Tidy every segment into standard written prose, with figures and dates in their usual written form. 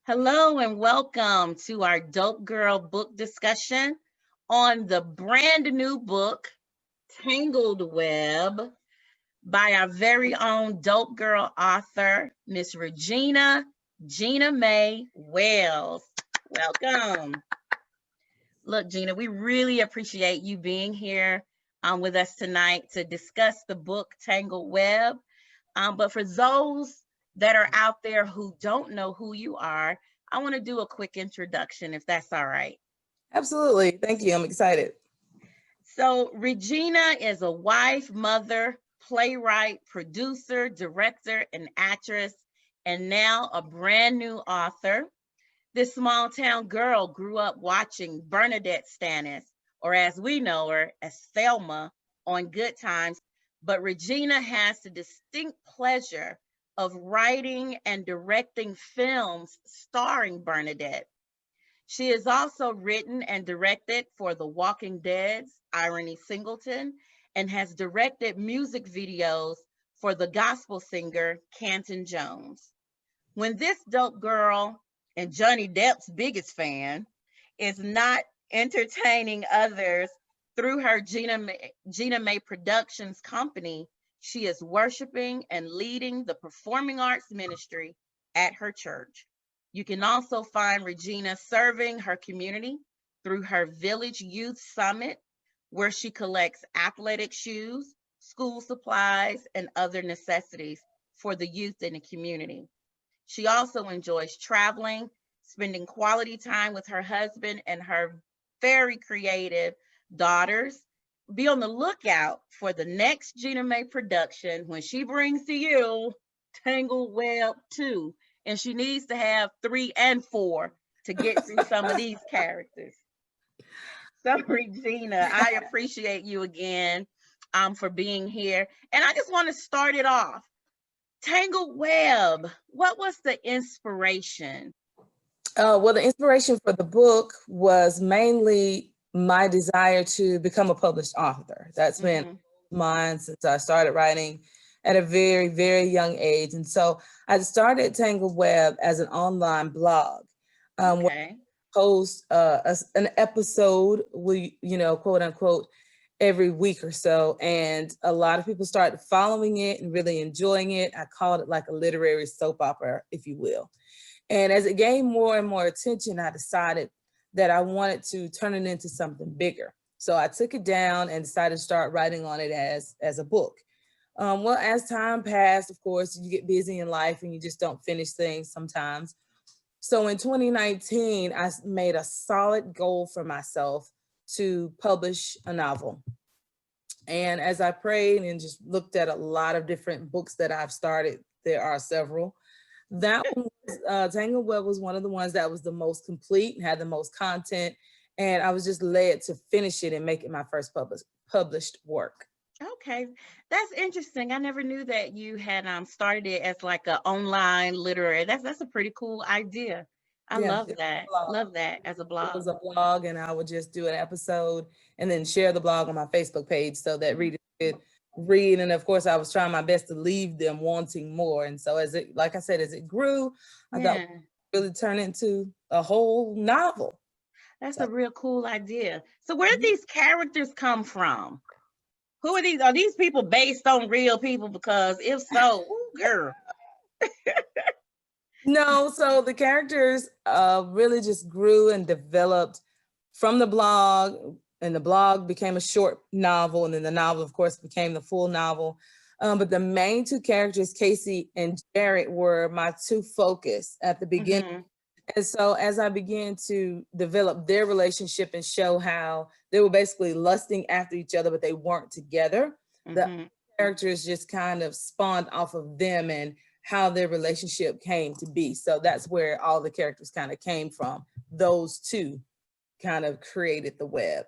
Hello and welcome to our Dope Girl book discussion on the brand new book, Tangled Web, by our very own Dope Girl author, Miss Regina Gena-Mae Wells. Welcome. Look, Gina, we really appreciate you being here with us tonight to discuss the book, Tangled Web. But for those that are out there who don't know who you are, I want to do a quick introduction, if that's all right. Absolutely. Thank you. I'm excited. So, Regina is a wife, mother, playwright, producer, director, and actress, and now a brand new author. This small town girl grew up watching Bernadette Stannis, or as we know her as Thelma, on Good Times. But Regina has the distinct pleasure of writing and directing films starring Bernadette. She has also written and directed for The Walking Dead's Irony Singleton and has directed music videos for the gospel singer Canton Jones. When this dope girl and Johnny Depp's biggest fan is not entertaining others through her Gena-Mae Productions company, she is worshiping and leading the performing arts ministry at her church. You can also find Regina serving her community through her Village Youth Summit, where she collects athletic shoes, school supplies, and other necessities for the youth in the community. She also enjoys traveling, spending quality time with her husband and her very creative daughters. Be on the lookout for the next Gena-Mae production when she brings to you Tangled Web 2. And she needs to have 3 and 4 to get through some of these characters. So, Regina, I appreciate you again for being here. And I just want to start it off. Tangled Web, what was the inspiration? Well, the inspiration for the book was mainly my desire to become a published author. That's been mine since I started writing at a very, very young age. And so I started Tangled Web as an online blog. Where I post an episode, quote unquote, every week or so. And a lot of people started following it and really enjoying it. I called it like a literary soap opera, if you will. And as it gained more and more attention, I decided that I wanted to turn it into something bigger. So I took it down and decided to start writing on it as a book. Well, as time passed, of course, you get busy in life and you just don't finish things sometimes. So in 2019, I made a solid goal for myself to publish a novel. And as I prayed and just looked at a lot of different books that I've started, there are several. That one was, Tangled Web was one of the ones that was the most complete and had the most content. And I was just led to finish it and make it my first published work. Okay, that's interesting. I never knew that you had started it as like an online literary. That's a pretty cool idea. I love that. Love that as a blog. It was a blog, and I would just do an episode and then share the blog on my Facebook page so that readers could read. And of course, I was trying my best to leave them wanting more. And so as it, like I said, as it grew, I thought it really turned into a whole novel. That's a real cool idea. So where did these characters come from? Who are these? Are these people based on real people? Because if so, ooh, girl. No, so the characters really just grew and developed from the blog, and the blog became a short novel, and then the novel, of course, became the full novel. But the main two characters, Casey and Jared, were my two focus at the beginning. And so as I began to develop their relationship and show how they were basically lusting after each other, but they weren't together, the characters just kind of spawned off of them and how their relationship came to be. So that's where all the characters kind of came from. Those two kind of created the web.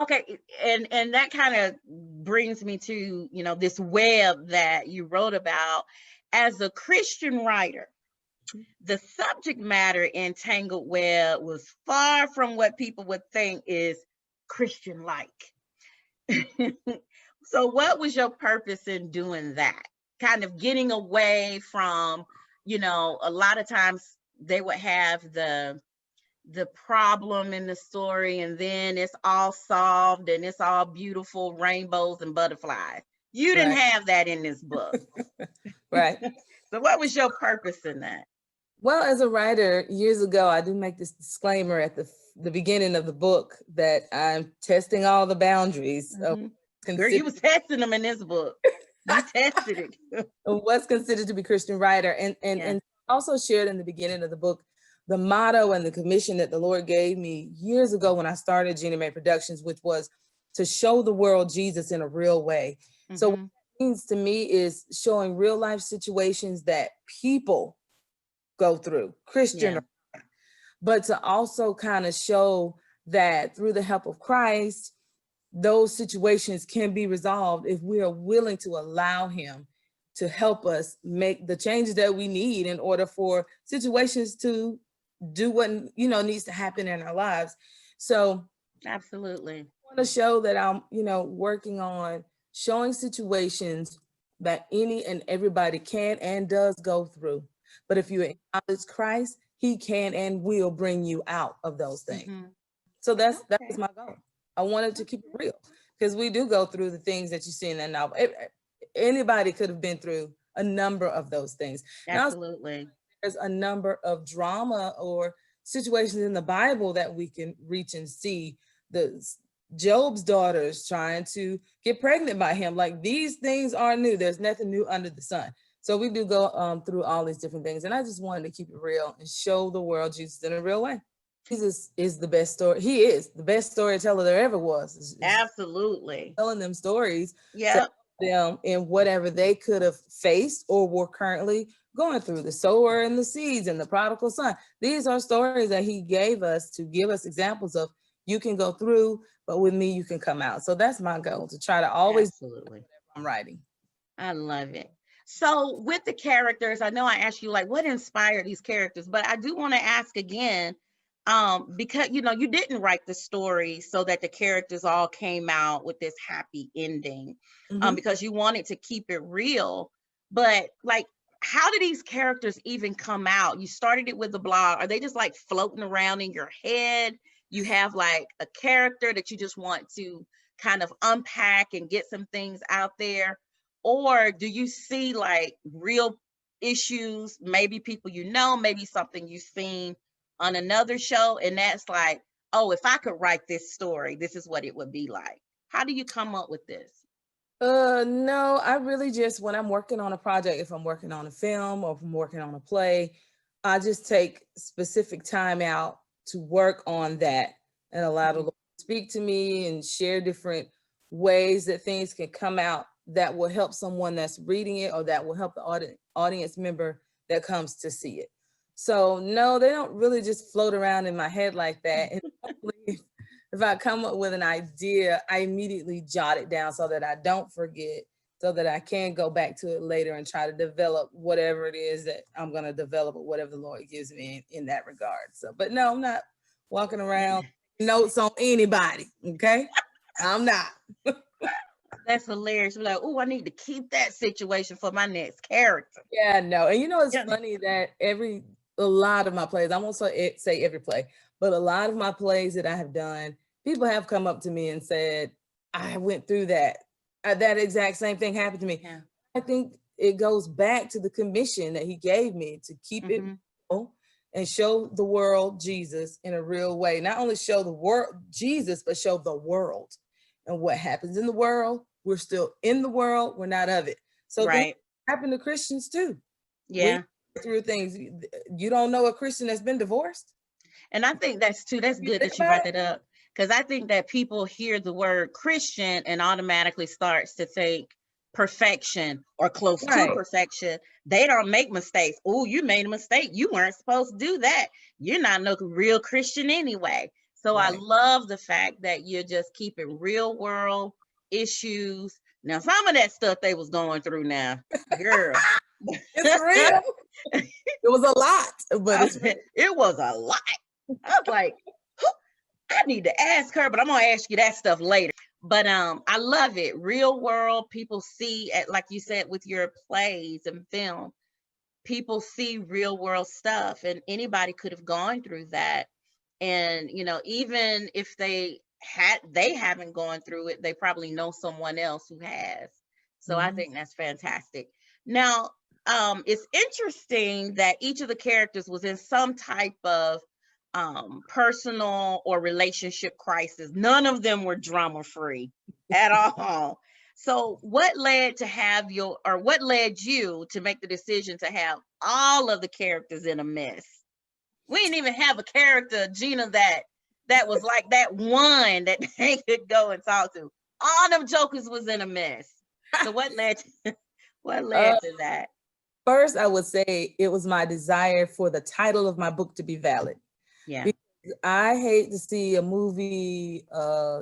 Okay, and that kind of brings me to, this web that you wrote about. As a Christian writer, the subject matter in Tangled Web was far from what people would think is Christian-like. So what was your purpose in doing that? Kind of getting away from, a lot of times they would have the problem in the story, and then it's all solved and it's all beautiful rainbows and butterflies. You didn't have that in this book. Right. So what was your purpose in that? Well, as a writer, years ago, I do make this disclaimer at the beginning of the book that I'm testing all the boundaries of Girl, you was testing them in this book. You tested it. What's considered to be Christian writer. And also shared in the beginning of the book, the motto and the commission that the Lord gave me years ago when I started Gena-Mae Productions, which was to show the world Jesus in a real way. So what it means to me is showing real life situations that people go through, Christian, but to also kind of show that through the help of Christ, those situations can be resolved if we are willing to allow him to help us make the changes that we need in order for situations to do what needs to happen in our lives. So absolutely, I want to show that I'm working on showing situations that any and everybody can and does go through. But if you acknowledge Christ, he can and will bring you out of those things. So that was my goal. I wanted to keep it real because we do go through the things that you see in that novel. Anybody could have been through a number of those things. Absolutely. There's a number of drama or situations in the Bible that we can reach and see. Job's daughters trying to get pregnant by him. Like, these things are new. There's nothing new under the sun. So we do go through all these different things. And I just wanted to keep it real and show the world Jesus in a real way. Jesus is the best story. He is the best storyteller there ever was. Absolutely. Telling them stories. Yeah. Them in whatever they could have faced or were currently going through, the sower and the seeds and the prodigal son. These are stories that he gave us to give us examples of, you can go through, but with me, you can come out. So that's my goal, to try to always absolutely I'm writing. I love it. So with the characters, I know I asked you like what inspired these characters, but I do want to ask again, because you didn't write the story so that the characters all came out with this happy ending, because you wanted to keep it real. But like, how did these characters even come out? You started it with the blog. Are they just like floating around in your head? You have like a character that you just want to kind of unpack and get some things out there? Or do you see like real issues, maybe people maybe something you've seen on another show, and that's like, oh, if I could write this story, this is what it would be like? How do you come up with this? No, I really just, when I'm working on a project, if I'm working on a film or if I'm working on a play, I just take specific time out to work on that and allow the Lord to speak to me and share different ways that things can come out that will help someone that's reading it, or that will help the audience member that comes to see it. So no, they don't really just float around in my head like that. And if I come up with an idea, I immediately jot it down so that I don't forget, so that I can go back to it later and try to develop whatever it is that I'm going to develop, or whatever the Lord gives me in that regard. So, but no, I'm not walking around notes on anybody. Okay. I'm not. That's hilarious. We're like, oh, I need to keep that situation for my next character. Yeah, no. And it's funny that a lot of my plays, I won't say every play, but a lot of my plays that I have done, people have come up to me and said, I went through that. That exact same thing happened to me. Yeah. I think it goes back to the commission that he gave me to keep it real and show the world Jesus in a real way. Not only show the world Jesus, but show the world. And what happens in the world, we're still in the world, we're not of it. So things happen to Christians too. Yeah. We through things. You don't know a Christian that's been divorced? And I think that's good that you brought that up, because I think that people hear the word Christian and automatically starts to think perfection or close to perfection. They don't make mistakes. Oh, you made a mistake. You weren't supposed to do that. You're not no real Christian anyway. So I love the fact that you're just keeping real world issues. Now, some of that stuff they was going through now, girl. It's real. It was a lot, but it was a lot. I was like, I need to ask her, but I'm gonna ask you that stuff later. But I love it. Real world, people see, like you said, with your plays and film, people see real world stuff, and anybody could have gone through that. And, you know, even if they haven't gone through it, they probably know someone else who has. So I think that's fantastic. Now, it's interesting that each of the characters was in some type of personal or relationship crisis. None of them were drama free at all. So what led you to make the decision to have all of the characters in a mess? We didn't even have a character, Gena, that was like that one that they could go and talk to. All them jokers was in a mess. So what led to that? First, I would say it was my desire for the title of my book to be valid. Yeah. Because I hate to see a movie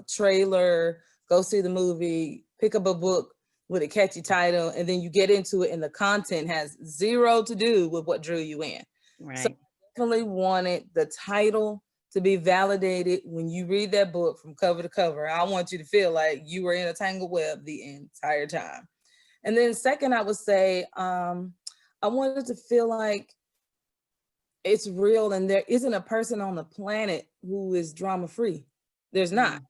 trailer, go see the movie, pick up a book with a catchy title, and then you get into it and the content has zero to do with what drew you in. Right. So I definitely wanted the title to be validated when you read that book from cover to cover. I want you to feel like you were in a tangled web the entire time. And then second, I would say, I wanted to feel like it's real and there isn't a person on the planet who is drama free. There's not.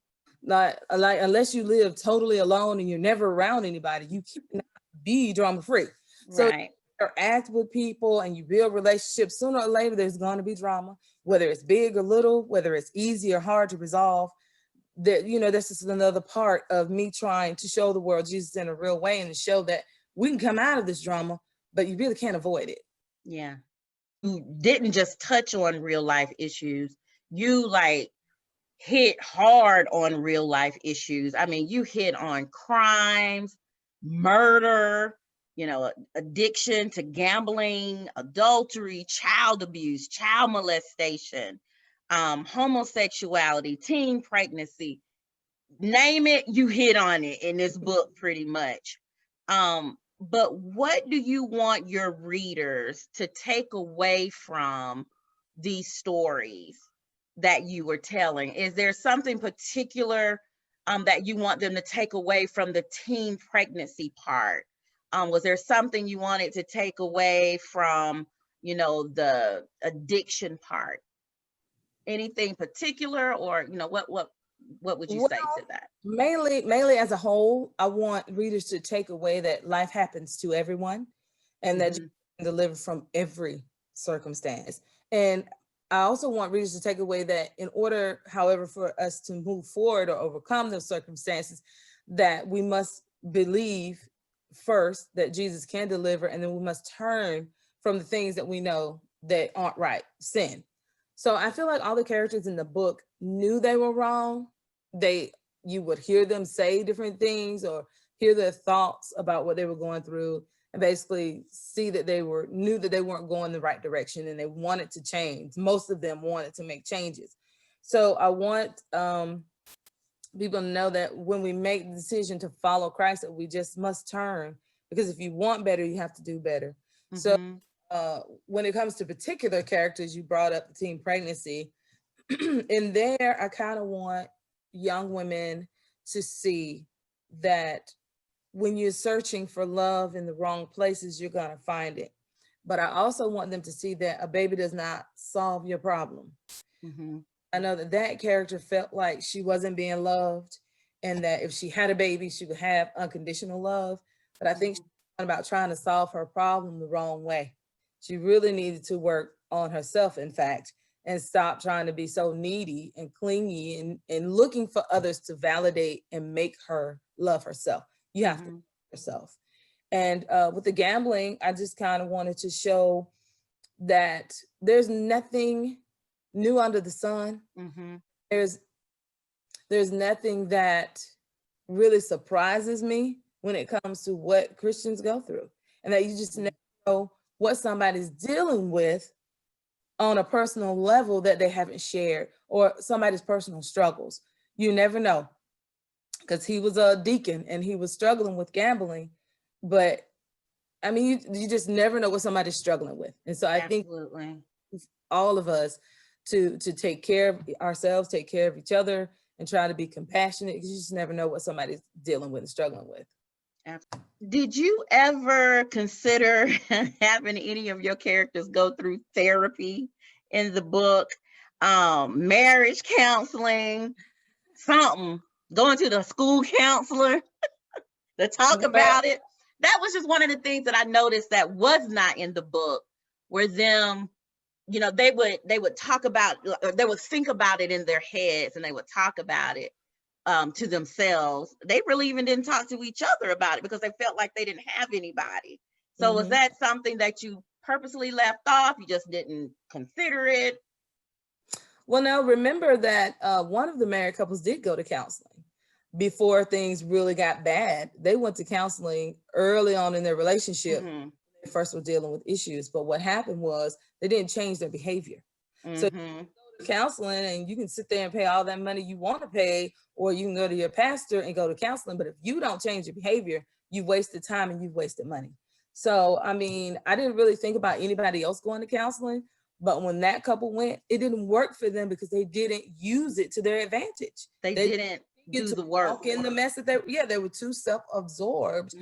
Not like unless you live totally alone and you're never around anybody, you cannot be drama free. So Right. you interact with people and you build relationships, sooner or later there's going to be drama, whether it's big or little, whether it's easy or hard to resolve. That, you know, this is another part of me trying to show the world Jesus in a real way and to show that we can come out of this drama, but you really can't avoid it. Yeah. You didn't just touch on real life issues. You like hit hard on real life issues. I mean, you hit on crimes, murder, you know, addiction to gambling, adultery, child abuse, child molestation, homosexuality, teen pregnancy. Name it, you hit on it in this book pretty much. But what do you want your readers to take away from these stories that you were telling? Is there something particular that you want them to take away from the teen pregnancy part? Was there something you wanted to take away from, you know, the addiction part? Anything particular, or, you know, what would you say to that? Mainly as a whole, I want readers to take away that life happens to everyone and that you can deliver from every circumstance. And I also want readers to take away that in order, however, for us to move forward or overcome those circumstances, that we must believe first that Jesus can deliver, and then we must turn from the things that we know that aren't right, sin. So I feel like all the characters in the book knew they were wrong. You would hear them say different things or hear their thoughts about what they were going through, and basically see that knew that they weren't going the right direction and they wanted to change. Most of them wanted to make changes. So I want people to know that when we make the decision to follow Christ, that we just must turn, because if you want better, you have to do better. So when it comes to particular characters, you brought up the teen pregnancy. In there, I kind of want young women to see that when you're searching for love in the wrong places, you're going to find it. But I also want them to see that a baby does not solve your problem. I know that character felt like she wasn't being loved, and that if she had a baby, she would have unconditional love. But I think she's about trying to solve her problem the wrong way. She really needed to work on herself, in fact, and stop trying to be so needy and clingy and looking for others to validate and make her love herself. You have to love yourself. And with the gambling, I just kind of wanted to show that there's nothing new under the sun. There's nothing that really surprises me when it comes to what Christians go through, and that you just never know what somebody's dealing with on a personal level that they haven't shared, or somebody's personal struggles. You never know, because he was a deacon and he was struggling with gambling, but I mean, you just never know what somebody's struggling with. And so I think all of us to take care of ourselves, take care of each other, and try to be compassionate, because you just never know what somebody's dealing with and struggling with. Did you ever consider having any of your characters go through therapy in the book? Marriage counseling, something, going to the school counselor to talk about it? That was just one of the things that I noticed that was not in the book, where them, you know, they would talk about, they would think about it in their heads and they would talk about it to themselves. They really even didn't talk to each other about it because they felt like they didn't have anybody. So was that something that you purposely left off? You just didn't consider it? Well, now remember that one of the married couples did go to counseling before things really got bad. They went to counseling early on in their relationship. They first were dealing with issues, but what happened was they didn't change their behavior. So you can go to counseling and you can sit there and pay all that money you want to pay, or you can go to your pastor and go to counseling. But if you don't change your behavior, you've wasted time and you've wasted money. So, I mean, I didn't really think about anybody else going to counseling. But when that couple went, it didn't work for them because they didn't use it to their advantage. They didn't do the work. Walk in the mess that they were too self-absorbed.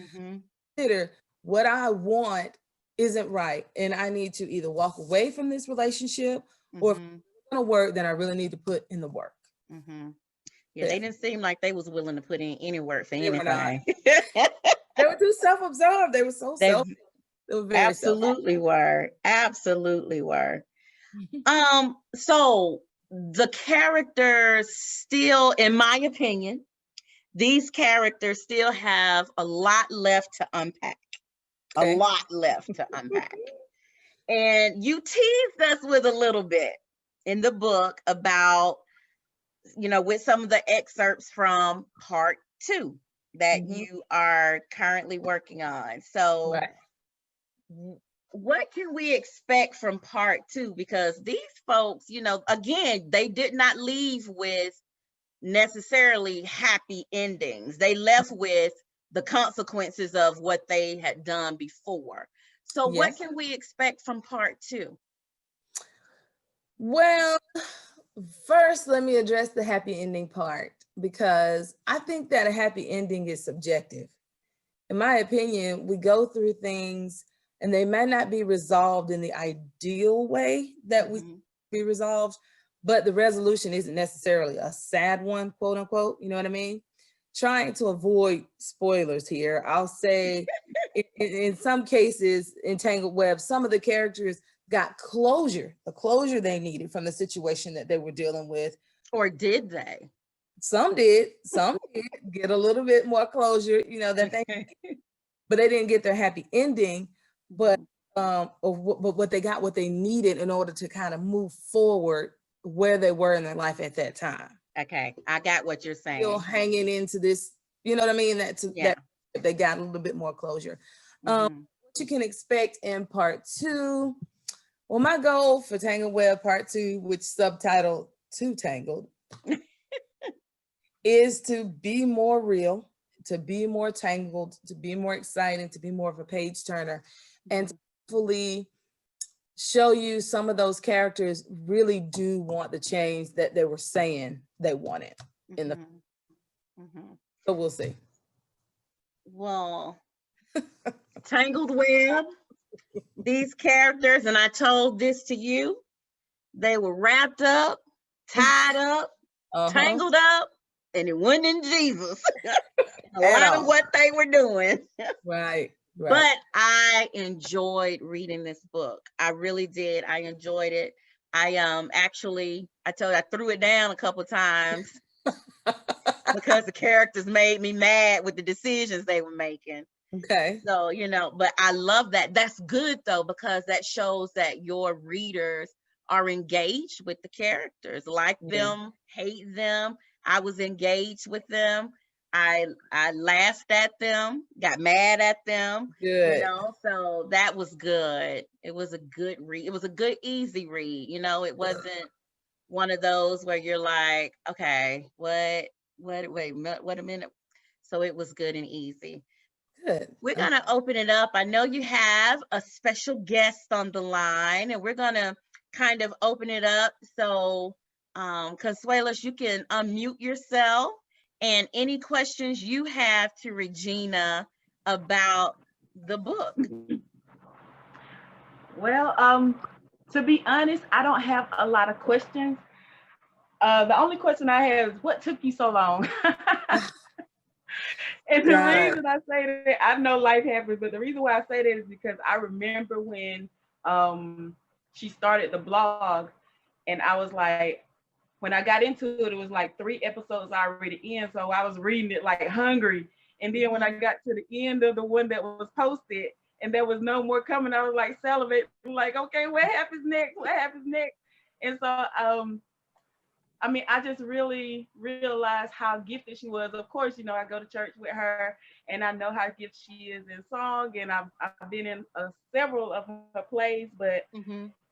Consider what I want isn't right, and I need to either walk away from this relationship, or if it's gonna work, then I really need to put in the work. Yeah, they didn't seem like they was willing to put in any work for anything. They were too self-absorbed. They were so selfish. Absolutely were. So the characters still, in my opinion, these characters still have a lot left to unpack. A lot left to unpack. And you teased us with a little bit in the book about, you know, with some of the excerpts from part 2 that you are currently working on. So what can we expect from part 2? Because these folks, you know, again, they did not leave with necessarily happy endings. They left with the consequences of what they had done before. So what can we expect from part 2? Well, first, let me address the happy ending part, because I think that a happy ending is subjective. In my opinion, we go through things and they might not be resolved in the ideal way that we be resolved, but the resolution isn't necessarily a sad one, quote unquote, you know what I mean? Trying to avoid spoilers here, I'll say in some cases in Tangled Web, some of the characters got closure, the closure they needed from the situation that they were dealing with. Or did they? Some did get a little bit more closure, you know, that they, but they didn't get their happy ending. But what they got, what they needed in order to kind of move forward where they were in their life at that time. Okay, I got what you're saying. Still hanging into this, you know what I mean? That they got a little bit more closure. What you can expect in part 2. Well, my goal for Tangled Web part 2, which subtitled "Too Tangled," is to be more real, to be more tangled, to be more exciting, to be more of a page turner, and to hopefully show you some of those characters really do want the change that they were saying they wanted in the. So we'll see. Well, Tangled Web, these characters, and I told this to you, they were wrapped up, tied up, tangled up, and it wasn't in Jesus. A lot of what they were doing. Right. But I enjoyed reading this book. I really did. I enjoyed it. I actually, I told you, I threw it down a couple times because the characters made me mad with the decisions they were making. Okay. So, you know, but I love that. That's good though, because that shows that your readers are engaged with the characters, like them, hate them. I was engaged with them. I laughed at them, got mad at them. Good. You know, so that was good. It was a good read. It was a good, easy read. You know, it wasn't one of those where you're like, okay, wait a minute. So it was good and easy. Good. We're going to open it up. I know you have a special guest on the line, and we're going to kind of open it up. So, Consuelos, you can unmute yourself, and any questions you have to Regina, about the book? Well, to be honest, I don't have a lot of questions. The only question I have is, what took you so long? And the reason I say that, I know life happens, but the reason why I say that is because I remember when she started the blog, and I was like, when I got into it, it was like 3 episodes already in, so I was reading it like hungry. And then when I got to the end of the one that was posted, and there was no more coming, I was like salivating, like, okay, what happens next? What happens next? And so I mean, I just really realized how gifted she was. Of course, you know, I go to church with her, and I know how gifted she is in song, and I've been in several of her plays, but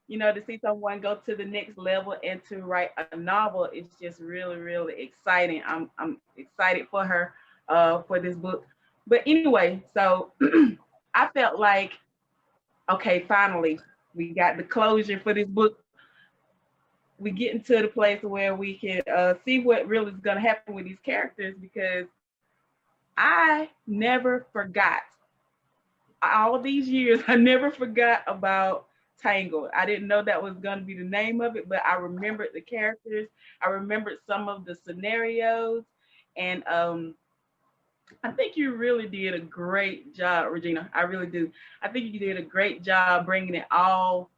you know, to see someone go to the next level and to write a novel, it's just really, really exciting. I'm excited for her for this book. But anyway, so I felt like, okay, finally, we got the closure for this book. We getting to the place where we can see what really is going to happen with these characters, because I never forgot. All these years, I never forgot about Tangled. I didn't know that was going to be the name of it, but I remembered the characters. I remembered some of the scenarios, and I think you really did a great job, Regina. I really do. I think you did a great job bringing it all,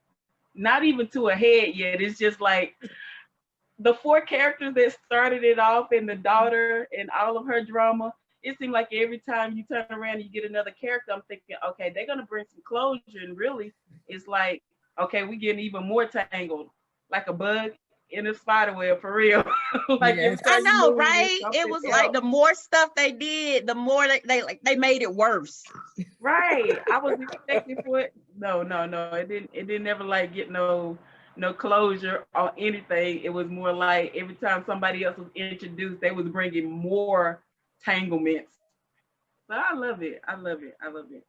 not even to a head yet. It's just like the 4 characters that started it off, and the daughter and all of her drama. It seemed like every time you turn around and you get another character, I'm thinking, okay, they're gonna bring some closure. And really, it's like, okay, we getting even more tangled, like a bug in a spider web, for real. Like every I time you know, move, there's right? It something was like else. the more stuff they did, the more they made it worse. Right. I was expecting for it. No. It didn't ever like get no closure or anything. It was more like every time somebody else was introduced, they was bringing more tanglements. So I love it. I love it. I love it.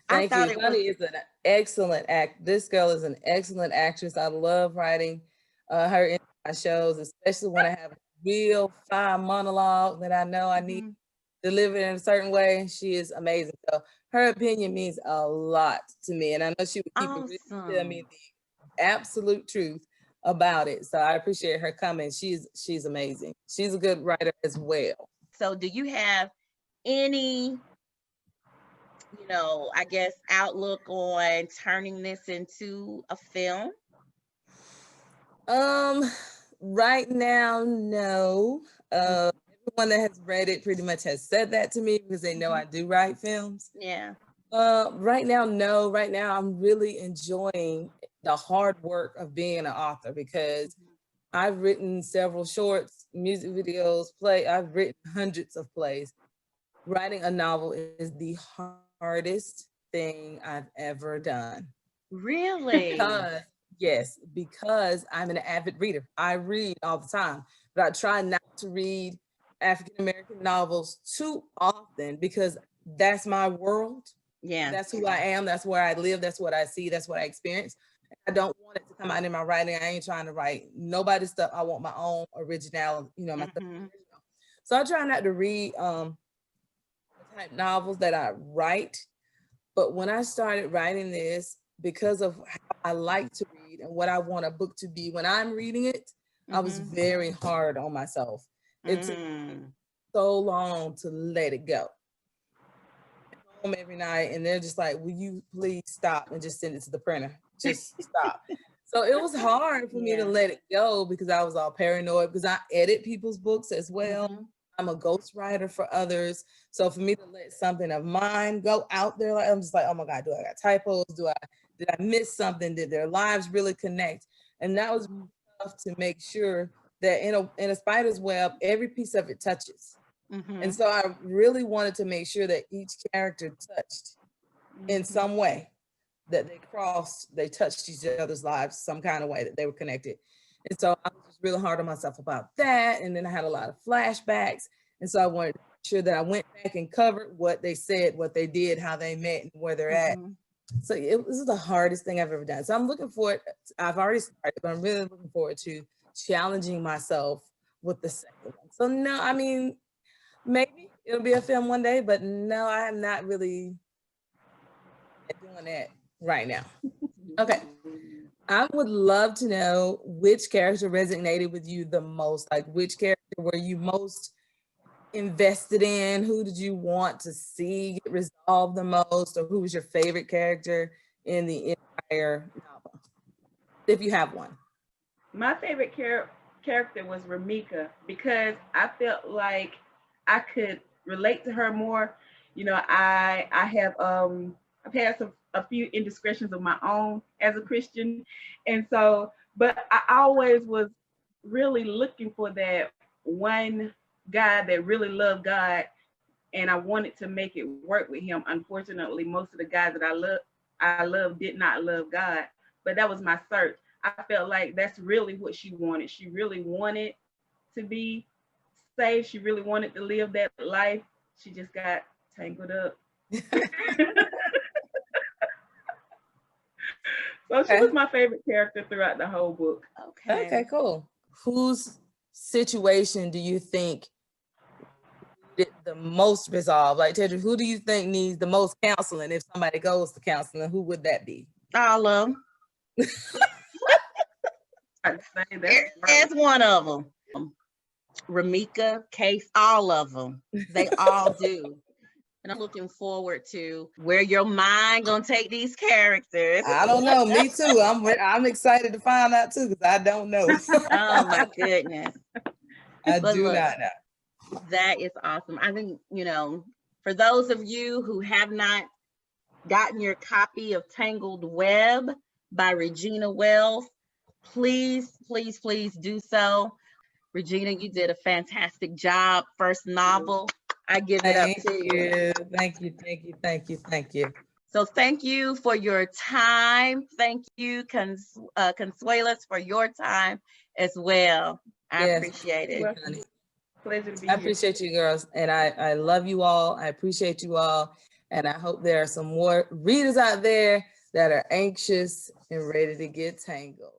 Thank you. It Honey is an excellent act. This girl is an excellent actress. I love writing her in my shows, especially when I have a real fine monologue that I know I need delivered in a certain way. She is amazing. So her opinion means a lot to me, and I know she would keep it real, tell me the absolute truth about it. So I appreciate her coming. She's amazing. She's a good writer as well. So do you have any, I guess, outlook on turning this into a film? Right now, no. Everyone that has read it pretty much has said that to me, because they know I do write films. Yeah. Right now, no. Right now, I'm really enjoying the hard work of being an author, because I've written several shorts, music videos, I've written hundreds of plays. Writing a novel is the hardest thing I've ever done. Really? Yes, because I'm an avid reader. I read all the time, but I try not to read African-American novels too often, because that's my world. Yeah. That's who I am. That's where I live. That's what I see. That's what I experience. I don't want it to come out in my writing. I ain't trying to write nobody's stuff. I want my own originality, my stuff original. So I try not to read type novels that I write. But when I started writing this, because of how I like to read and what I want a book to be when I'm reading it, I was very hard on myself. It took so long to let it go. Home every night, and they're just like, will you please stop and just send it to the printer? Just stop. So it was hard for me to let it go, because I was all paranoid, because I edit people's books as well. I'm a ghostwriter for others. So for me to let something of mine go out there, I'm just like, oh my God, do I got typos? Did I miss something? Did their lives really connect? And that was tough to make sure that in a spider's web, every piece of it touches. And so I really wanted to make sure that each character touched in some way, that they touched each other's lives some kind of way, that they were connected. And so I was just really hard on myself about that. And then I had a lot of flashbacks. And so I wanted to make sure that I went back and covered what they said, what they did, how they met, and where they're at. So this is the hardest thing I've ever done. So I'm looking forward, I've already started, but I'm really looking forward to challenging myself with the second one. So no, I mean, maybe it'll be a film one day, but no, I am not really doing that right now. Okay. I would love to know which character resonated with you the most. Like, which character were you most invested in? Who did you want to see get resolved the most? Or who was your favorite character in the entire novel, if you have one? My favorite character was Ramika, because I felt like I could relate to her more. You know, I have I've had a few indiscretions of my own as a Christian, and so, but I always was really looking for that one guy that really loved God, and I wanted to make it work with him. Unfortunately, most of the guys that I love did not love God, but that was my search. I felt like that's really what she wanted. She really wanted to be saved. She really wanted to live that life. She just got tangled up. So she was my favorite character throughout the whole book. Okay, cool. Whose situation do you think needed the most resolve? Like, Tedra, who do you think needs the most counseling? If somebody goes to counseling, who would that be? All of them. I'd say that's That's one of them. Ramika, Case, all of them. They all do. And I'm looking forward to where your mind gonna take these characters. I don't know. Me too. I'm excited to find out too, because I don't know. Oh my goodness. I But do look, not know. that is awesome. I think, for those of you who have not gotten your copy of Tangled Web by Regina Wells, please, please, please do so. Regina, you did a fantastic job. First novel. I give it up to you. Thank you. Thank you. Thank you. Thank you. So thank you for your time. Thank you, Consuelas, for your time as well. I appreciate it. Honey. Pleasure to be I here. appreciate you girls, and I love you all. I appreciate you all, and I hope there are some more readers out there that are anxious and ready to get tangled.